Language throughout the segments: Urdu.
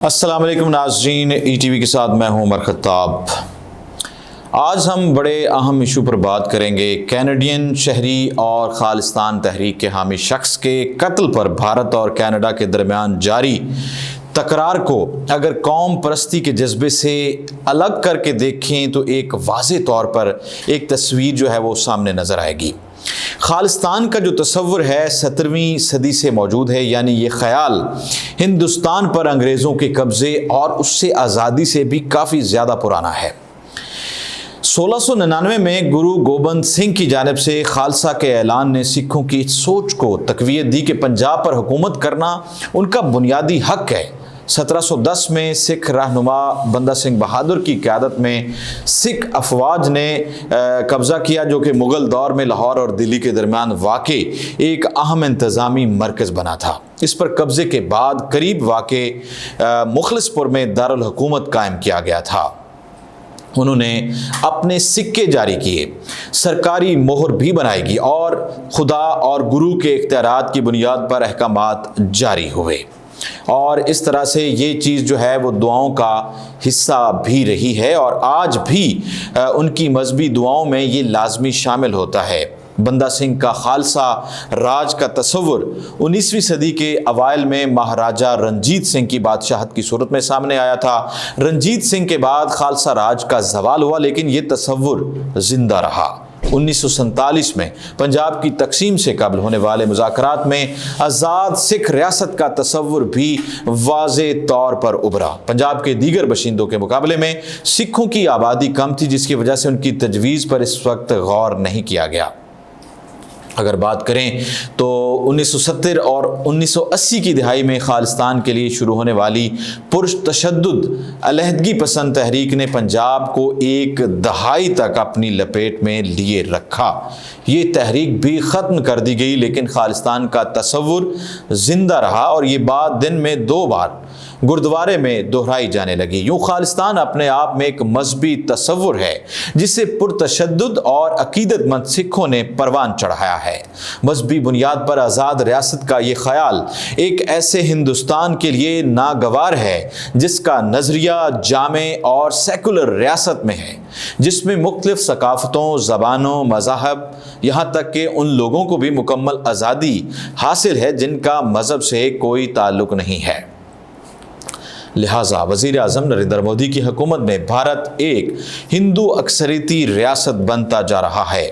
السلام علیکم ناظرین، ای ٹی وی کے ساتھ میں ہوں عمر خطاب۔ آج ہم بڑے اہم ایشو پر بات کریں گے۔ کینیڈین شہری اور خالصتان تحریک کے حامی شخص کے قتل پر بھارت اور کینیڈا کے درمیان جاری تکرار کو اگر قوم پرستی کے جذبے سے الگ کر کے دیکھیں تو ایک واضح طور پر ایک تصویر جو ہے وہ سامنے نظر آئے گی۔ خالصتان کا جو تصور ہے 17ویں صدی سے موجود ہے، یعنی یہ خیال ہندوستان پر انگریزوں کے قبضے اور اس سے آزادی سے بھی کافی زیادہ پرانا ہے۔ 1699 میں گرو گوبند سنگھ کی جانب سے خالصہ کے اعلان نے سکھوں کی سوچ کو تقویت دی کہ پنجاب پر حکومت کرنا ان کا بنیادی حق ہے۔ 1710 میں سکھ رہنما بندہ سنگھ بہادر کی قیادت میں سکھ افواج نے قبضہ کیا، جو کہ مغل دور میں لاہور اور دلی کے درمیان واقع ایک اہم انتظامی مرکز بنا تھا۔ اس پر قبضے کے بعد قریب واقع مخلص پور میں دارالحکومت قائم کیا گیا تھا۔ انہوں نے اپنے سکے جاری کیے، سرکاری مہر بھی بنائی گی اور خدا اور گرو کے اختیارات کی بنیاد پر احکامات جاری ہوئے، اور اس طرح سے یہ چیز جو ہے وہ دعاؤں کا حصہ بھی رہی ہے، اور آج بھی ان کی مذہبی دعاؤں میں یہ لازمی شامل ہوتا ہے۔ بندہ سنگھ کا خالصہ راج کا تصور 19ویں صدی کے اوائل میں مہاراجہ رنجیت سنگھ کی بادشاہت کی صورت میں سامنے آیا تھا۔ رنجیت سنگھ کے بعد خالصہ راج کا زوال ہوا، لیکن یہ تصور زندہ رہا۔ 1947 میں پنجاب کی تقسیم سے قبل ہونے والے مذاکرات میں آزاد سکھ ریاست کا تصور بھی واضح طور پر ابھرا۔ پنجاب کے دیگر باشندوں کے مقابلے میں سکھوں کی آبادی کم تھی، جس کی وجہ سے ان کی تجویز پر اس وقت غور نہیں کیا گیا۔ اگر بات کریں تو 1970 اور 1980 کی دہائی میں خالصتان کے لیے شروع ہونے والی پرتشدد علیحدگی پسند تحریک نے پنجاب کو ایک دہائی تک اپنی لپیٹ میں لیے رکھا۔ یہ تحریک بھی ختم کر دی گئی، لیکن خالصتان کا تصور زندہ رہا، اور یہ بات دن میں 2 بار گردوارے میں دہرائی جانے لگی۔ یوں خالصتان اپنے آپ میں ایک مذہبی تصور ہے جسے پرتشدد اور عقیدت مند سکھوں نے پروان چڑھایا ہے۔ مذہبی بنیاد پر آزاد ریاست کا یہ خیال ایک ایسے ہندوستان کے لیے ناگوار ہے جس کا نظریہ جامع اور سیکولر ریاست میں ہے، جس میں مختلف ثقافتوں، زبانوں، مذاہب، یہاں تک کہ ان لوگوں کو بھی مکمل آزادی حاصل ہے جن کا مذہب سے کوئی تعلق نہیں ہے۔ لہٰذا وزیر اعظم نریندر مودی کی حکومت میں بھارت ایک ہندو اکثریتی ریاست بنتا جا رہا ہے،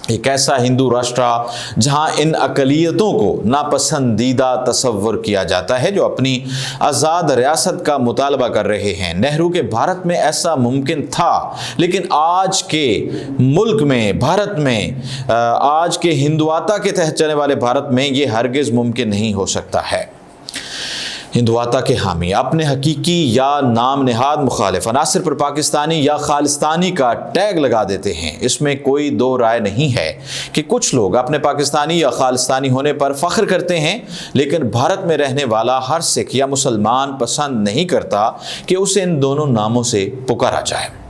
ایک ایسا ہندو راشٹرا جہاں ان اقلیتوں کو ناپسندیدہ تصور کیا جاتا ہے جو اپنی آزاد ریاست کا مطالبہ کر رہے ہیں۔ نہرو کے بھارت میں ایسا ممکن تھا، لیکن آج کے ملک میں، بھارت میں، آج کے ہندوتا کے تحت چلنے والے بھارت میں یہ ہرگز ممکن نہیں ہو سکتا ہے۔ ہندوتا کے حامی اپنے حقیقی یا نام نہاد مخالف عناصر پر پاکستانی یا خالصتانی کا ٹیگ لگا دیتے ہیں۔ اس میں کوئی دو رائے نہیں ہے کہ کچھ لوگ اپنے پاکستانی یا خالصتانی ہونے پر فخر کرتے ہیں، لیکن بھارت میں رہنے والا ہر سکھ یا مسلمان پسند نہیں کرتا کہ اسے ان دونوں ناموں سے پکارا جائے۔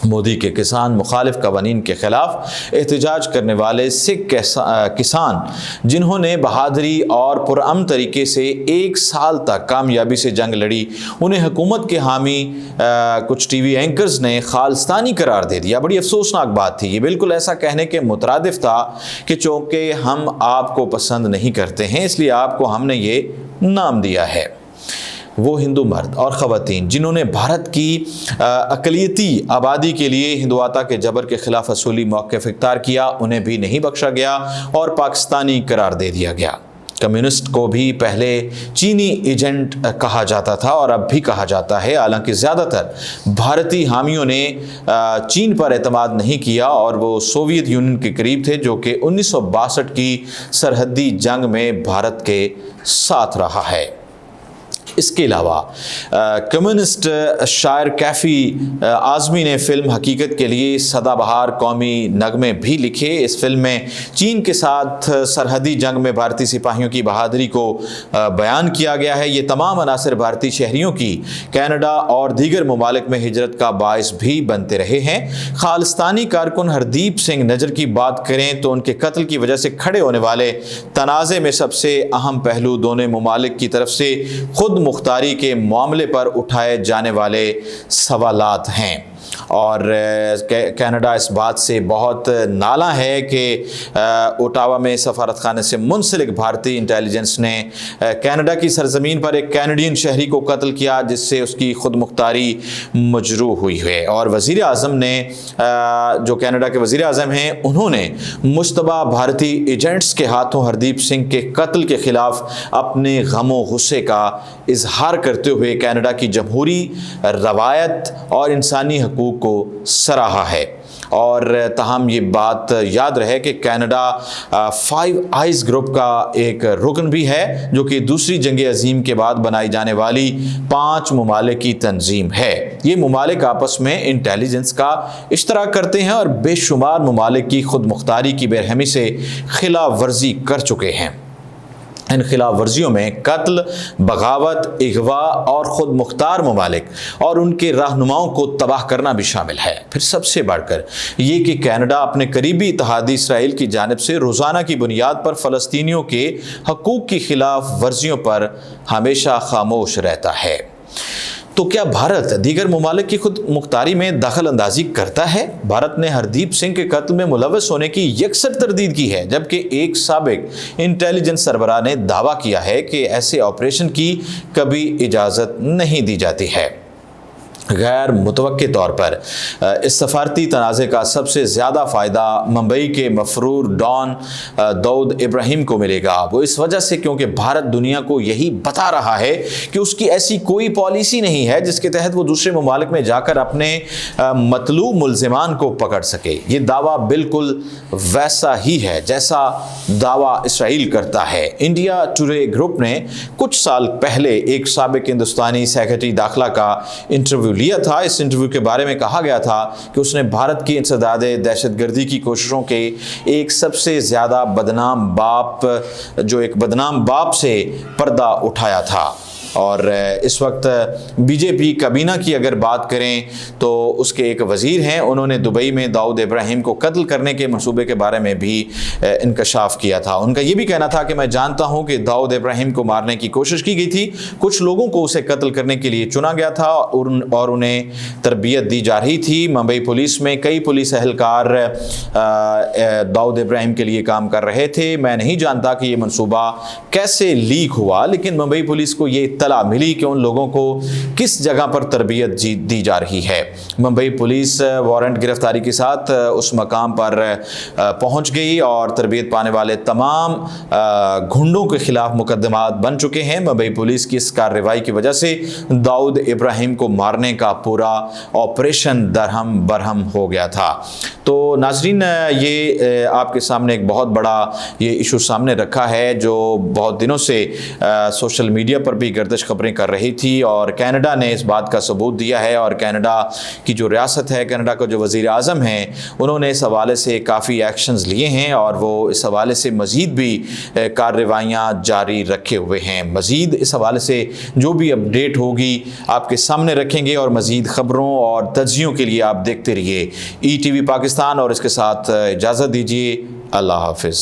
مودی کے کسان مخالف قوانین کے خلاف احتجاج کرنے والے سکھ کسان جنہوں نے بہادری اور پرامن طریقے سے 1 سال تک کامیابی سے جنگ لڑی، انہیں حکومت کے حامی کچھ ٹی وی اینکرز نے خالصتانی قرار دے دیا۔ بڑی افسوسناک بات تھی۔ یہ بالکل ایسا کہنے کے مترادف تھا کہ چونکہ ہم آپ کو پسند نہیں کرتے ہیں اس لیے آپ کو ہم نے یہ نام دیا ہے۔ وہ ہندو مرد اور خواتین جنہوں نے بھارت کی اقلیتی آبادی کے لیے ہندوتا کے جبر کے خلاف اصولی موقف اختیار کیا، انہیں بھی نہیں بخشا گیا اور پاکستانی قرار دے دیا گیا۔ کمیونسٹ کو بھی پہلے چینی ایجنٹ کہا جاتا تھا اور اب بھی کہا جاتا ہے، حالانکہ زیادہ تر بھارتی حامیوں نے چین پر اعتماد نہیں کیا اور وہ سوویت یونین کے قریب تھے، جو کہ 1962 کی سرحدی جنگ میں بھارت کے ساتھ رہا ہے۔ اس کے علاوہ کمیونسٹ شاعر کیفی اعظمی نے فلم حقیقت کے لیے سدا بہار قومی نغمے بھی لکھے۔ اس فلم میں چین کے ساتھ سرحدی جنگ میں بھارتی سپاہیوں کی بہادری کو بیان کیا گیا ہے۔ یہ تمام عناصر بھارتی شہریوں کی کینیڈا اور دیگر ممالک میں ہجرت کا باعث بھی بنتے رہے ہیں۔ خالصتانی کارکن ہردیپ سنگھ نجر کی بات کریں تو ان کے قتل کی وجہ سے کھڑے ہونے والے تنازع میں سب سے اہم پہلو دونوں ممالک کی طرف سے خود مختاری کے معاملے پر اٹھائے جانے والے سوالات ہیں۔ اور کینیڈا اس بات سے بہت نالاں ہے کہ اوٹاوا میں سفارت خانے سے منسلک بھارتی انٹیلیجنس نے کینیڈا کی سرزمین پر ایک کینیڈین شہری کو قتل کیا، جس سے اس کی خود مختاری مجروح ہوئی ہے۔ اور وزیر اعظم نے، جو کینیڈا کے وزیر اعظم ہیں، انہوں نے مشتبہ بھارتی ایجنٹس کے ہاتھوں ہردیپ سنگھ کے قتل کے خلاف اپنے غم و غصے کا اظہار کرتے ہوئے کینیڈا کی جمہوری روایت اور انسانی حقوق کو سراہا ہے۔ اور تاہم یہ بات یاد رہے کہ کینیڈا فائیو آئیز گروپ کا ایک رکن بھی ہے، جو کہ دوسری جنگ عظیم کے بعد بنائی جانے والی 5 ممالک کی تنظیم ہے۔ یہ ممالک آپس میں انٹیلیجنس کا اشتراک کرتے ہیں اور بے شمار ممالک کی خود مختاری کی بے رحمی سے خلاف ورزی کر چکے ہیں۔ ان خلاف ورزیوں میں قتل، بغاوت، اغوا اور خود مختار ممالک اور ان کے رہنماؤں کو تباہ کرنا بھی شامل ہے۔ پھر سب سے بڑھ کر یہ کہ کینیڈا اپنے قریبی اتحادی اسرائیل کی جانب سے روزانہ کی بنیاد پر فلسطینیوں کے حقوق کی خلاف ورزیوں پر ہمیشہ خاموش رہتا ہے۔ تو کیا بھارت دیگر ممالک کی خود مختاری میں دخل اندازی کرتا ہے؟ بھارت نے ہردیپ سنگھ کے قتل میں ملوث ہونے کی یکسر تردید کی ہے، جبکہ ایک سابق انٹیلیجنس سربراہ نے دعویٰ کیا ہے کہ ایسے آپریشن کی کبھی اجازت نہیں دی جاتی ہے۔ غیر متوقع طور پر اس سفارتی تنازع کا سب سے زیادہ فائدہ ممبئی کے مفرور ڈان داؤد ابراہیم کو ملے گا۔ وہ اس وجہ سے کیونکہ بھارت دنیا کو یہی بتا رہا ہے کہ اس کی ایسی کوئی پالیسی نہیں ہے جس کے تحت وہ دوسرے ممالک میں جا کر اپنے مطلوب ملزمان کو پکڑ سکے۔ یہ دعویٰ بالکل ویسا ہی ہے جیسا دعویٰ اسرائیل کرتا ہے۔ انڈیا ٹوڈے گروپ نے کچھ سال پہلے ایک سابق ہندوستانی سیکرٹری داخلہ کا انٹرویو لیا تھا۔ اس انٹرویو کے بارے میں کہا گیا تھا کہ اس نے بھارت کی انسداد دہشت گردی کی کوششوں کے ایک سب سے زیادہ بدنام باپ سے پردہ اٹھایا تھا۔ اور اس وقت بی جے پی کابینہ کی اگر بات کریں تو اس کے ایک وزیر ہیں، انہوں نے دبئی میں داؤد ابراہیم کو قتل کرنے کے منصوبے کے بارے میں بھی انکشاف کیا تھا۔ ان کا یہ بھی کہنا تھا کہ میں جانتا ہوں کہ داؤد ابراہیم کو مارنے کی کوشش کی گئی تھی، کچھ لوگوں کو اسے قتل کرنے کے لیے چنا گیا تھا اور انہیں تربیت دی جا رہی تھی۔ ممبئی پولیس میں کئی پولیس اہلکار داؤد ابراہیم کے لیے کام کر رہے تھے۔ میں نہیں جانتا کہ یہ منصوبہ کیسے لیک ہوا، لیکن ممبئی پولیس کو یہ اطلاع ملی کہ ان لوگوں کو کس جگہ پر تربیت دی جا رہی ہے۔ ممبئی پولیس وارنٹ گرفتاری کے ساتھ اس مقام پر پہنچ گئی اور تربیت پانے والے تمام گھنڈوں کے خلاف مقدمات بن چکے ہیں۔ ممبئی پولیس کی اس کارروائی کی وجہ سے داؤد ابراہیم کو مارنے کا پورا آپریشن درہم برہم ہو گیا تھا۔ تو ناظرین، یہ آپ کے سامنے ایک بہت بڑا یہ ایشو سامنے رکھا ہے جو بہت دنوں سے سوشل میڈیا پر بھی گردش خبریں کر رہی تھی، اور کینیڈا نے اس بات کا ثبوت دیا ہے، اور کینیڈا کی جو ریاست ہے، کینیڈا کا جو وزیر اعظم ہیں، انہوں نے اس حوالے سے کافی ایکشنز لیے ہیں اور وہ اس حوالے سے مزید بھی کارروائیاں جاری رکھے ہوئے ہیں۔ مزید اس حوالے سے جو بھی اپڈیٹ ہوگی آپ کے سامنے رکھیں گے، اور مزید خبروں اور تجزیوں کے لیے آپ دیکھتے رہیے ای ٹی وی پاکستان، اور اس کے ساتھ اجازت دیجیے۔ اللہ حافظ۔